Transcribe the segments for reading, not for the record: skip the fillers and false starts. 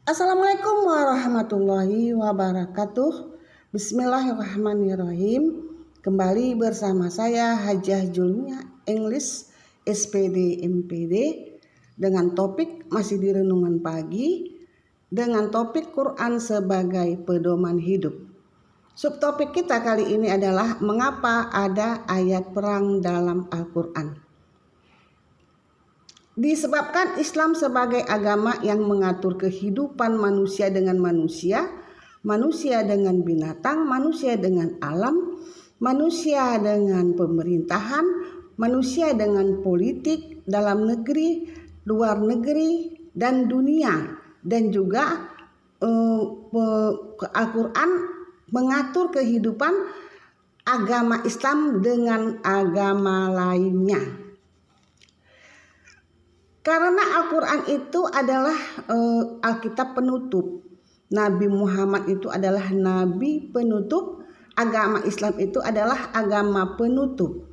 Assalamualaikum warahmatullahi wabarakatuh. Bismillahirrahmanirrahim. Kembali bersama saya Hajah Julmia English SPD MPD dengan topik masih di renungan pagi dengan topik Quran sebagai pedoman hidup. Subtopik kita kali ini adalah mengapa ada ayat perang dalam Al-Quran. Disebabkan Islam sebagai agama yang mengatur kehidupan manusia dengan manusia, manusia dengan binatang, manusia dengan alam, manusia dengan pemerintahan, manusia dengan politik dalam negeri, luar negeri, dan dunia. Dan juga Al-Quran mengatur kehidupan agama Islam dengan agama lainnya. Karena Al-Quran itu adalah Alkitab penutup. Nabi Muhammad itu adalah Nabi penutup. Agama Islam itu adalah agama penutup.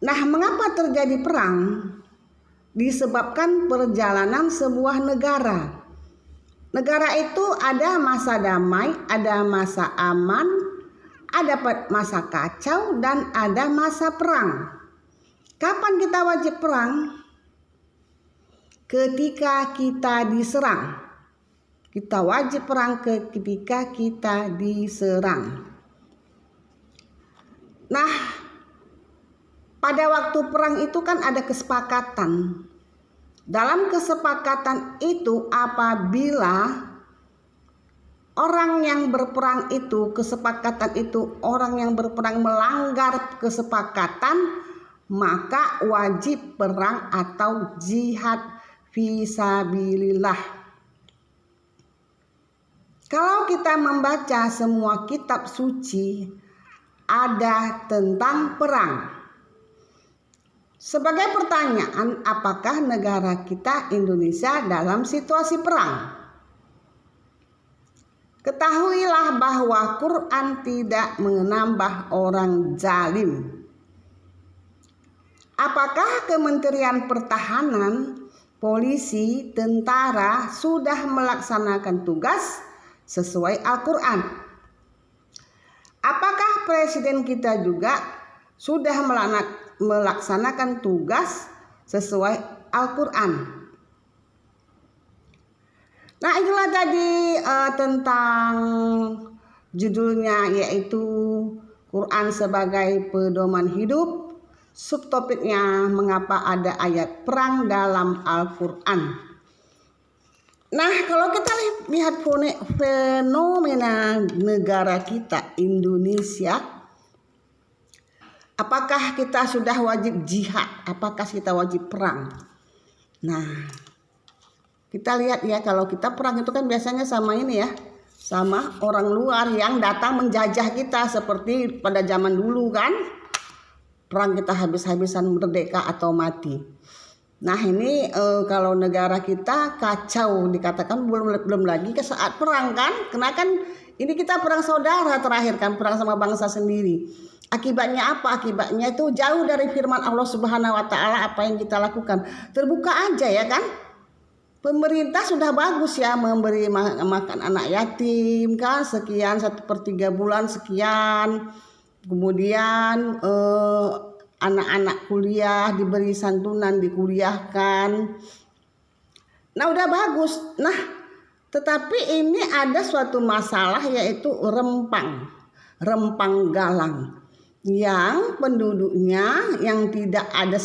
Nah, mengapa terjadi perang? Disebabkan perjalanan sebuah negara. Negara itu ada masa damai, ada masa aman, ada masa kacau, dan ada masa perang. Kapan kita wajib perang? Ketika kita diserang. Kita wajib perang ketika kita diserang. Nah, pada waktu perang itu kan ada kesepakatan. Dalam kesepakatan itu apabila orang yang berperang itu, kesepakatan itu, orang yang berperang melanggar kesepakatan, maka wajib perang atau jihad fisabilillah. Kalau kita membaca semua kitab suci ada tentang perang. Sebagai pertanyaan, apakah negara kita Indonesia dalam situasi perang? Ketahuilah bahwa Quran tidak menambah orang zalim. Apakah Kementerian Pertahanan, polisi, tentara sudah melaksanakan tugas sesuai Al-Quran? Apakah Presiden kita juga sudah melaksanakan tugas sesuai Al-Quran? Nah, itulah tadi tentang judulnya, yaitu Quran sebagai pedoman hidup. Subtopiknya mengapa ada ayat perang dalam Al-Quran. Nah, kalau kita lihat fenomena negara kita Indonesia, apakah kita sudah wajib jihad? Apakah kita wajib perang? Nah, kita lihat ya, kalau kita perang itu kan biasanya sama ini ya, sama orang luar yang datang menjajah kita, seperti pada zaman dulu kan. Perang kita habis-habisan merdeka atau mati. Nah, ini kalau negara kita kacau, dikatakan belum lagi ke saat perang kan. Karena kan ini kita perang saudara terakhir kan, perang sama bangsa sendiri. Akibatnya apa? Akibatnya itu jauh dari firman Allah Subhanahu wa taala apa yang kita lakukan. Terbuka aja ya kan. Pemerintah sudah bagus ya memberi makan anak yatim kan, sekian 1/3 bulan sekian. Kemudian anak-anak kuliah diberi santunan, dikuliahkan. Nah, udah bagus. Nah, tetapi ini ada suatu masalah, yaitu rempang galang, yang penduduknya yang tidak ada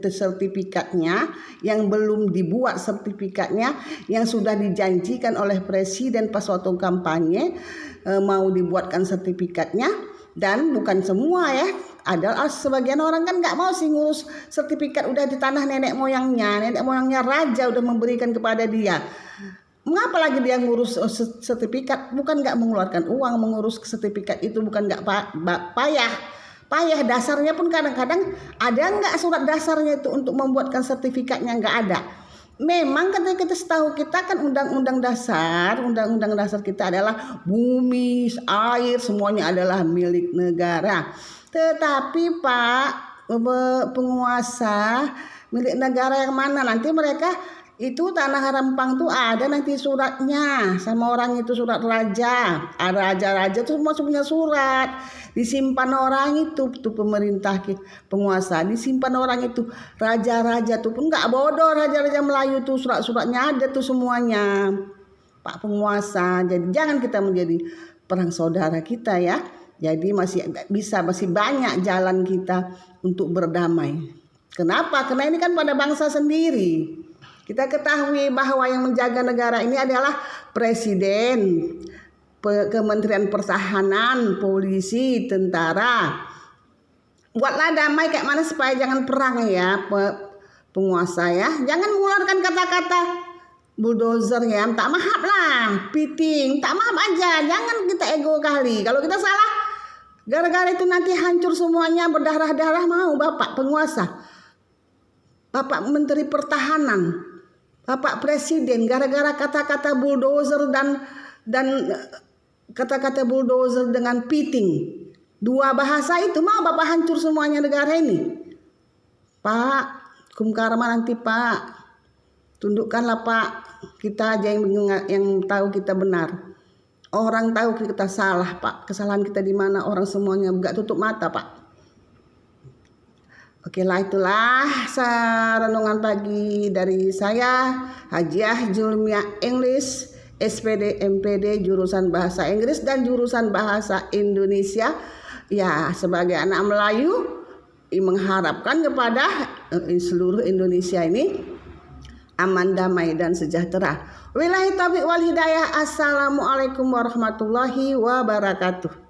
sertifikatnya, yang belum dibuat sertifikatnya, yang sudah dijanjikan oleh presiden pas waktu kampanye mau dibuatkan sertifikatnya. Dan bukan semua ya, ada sebagian orang kan nggak mau sih ngurus sertifikat, udah di tanah nenek moyangnya raja udah memberikan kepada dia. Mengapa lagi dia ngurus sertifikat? Bukan nggak mengeluarkan uang mengurus sertifikat itu, bukan nggak payah. Dasarnya pun kadang-kadang ada nggak surat dasarnya itu untuk membuatkan sertifikatnya, nggak ada. Memang ketika setahu kita kan undang-undang dasar kita adalah bumi, air, semuanya adalah milik negara. Tetapi Pak penguasa milik negara yang mana, nanti mereka Itu tanah Rempang tuh ada nanti suratnya sama orang itu, surat raja. Raja-raja tuh semua punya surat. Disimpan orang itu tuh pemerintah penguasa, disimpan orang itu. Raja-raja tuh pun nggak bodoh, raja-raja Melayu tuh surat-suratnya ada tuh semuanya. Pak penguasa. Jadi jangan kita menjadi perang saudara kita ya. Jadi masih banyak jalan kita untuk berdamai. Kenapa? Karena ini kan pada bangsa sendiri. Kita ketahui bahwa yang menjaga negara ini adalah presiden, Kementerian Pertahanan, polisi, tentara. Buatlah damai kayak mana supaya jangan perang ya penguasa ya. Jangan mengeluarkan kata-kata bulldozer ya. Tak maaf lah, piting, tak maaf aja. Jangan kita ego kali. Kalau kita salah, gara-gara itu nanti hancur semuanya, berdarah-darah mau Bapak penguasa, Bapak Menteri Pertahanan, Bapak Presiden, gara-gara kata-kata bulldozer dan kata-kata bulldozer dengan piting. Dua bahasa itu mau Bapak hancur semuanya negara ini. Pak, hukum karma nanti Pak. Tundukkanlah Pak. Kita aja yang tahu kita benar. Orang tahu kita salah Pak. Kesalahan kita di mana, orang semuanya enggak tutup mata Pak. Oke lah, itulah renungan pagi dari saya, Hajiah Julmia English, SPD MPD jurusan Bahasa Inggris dan jurusan Bahasa Indonesia. Ya, sebagai anak Melayu mengharapkan kepada seluruh Indonesia ini aman, damai dan sejahtera. Wabillahi taufiq wal hidayah. Assalamualaikum warahmatullahi wabarakatuh.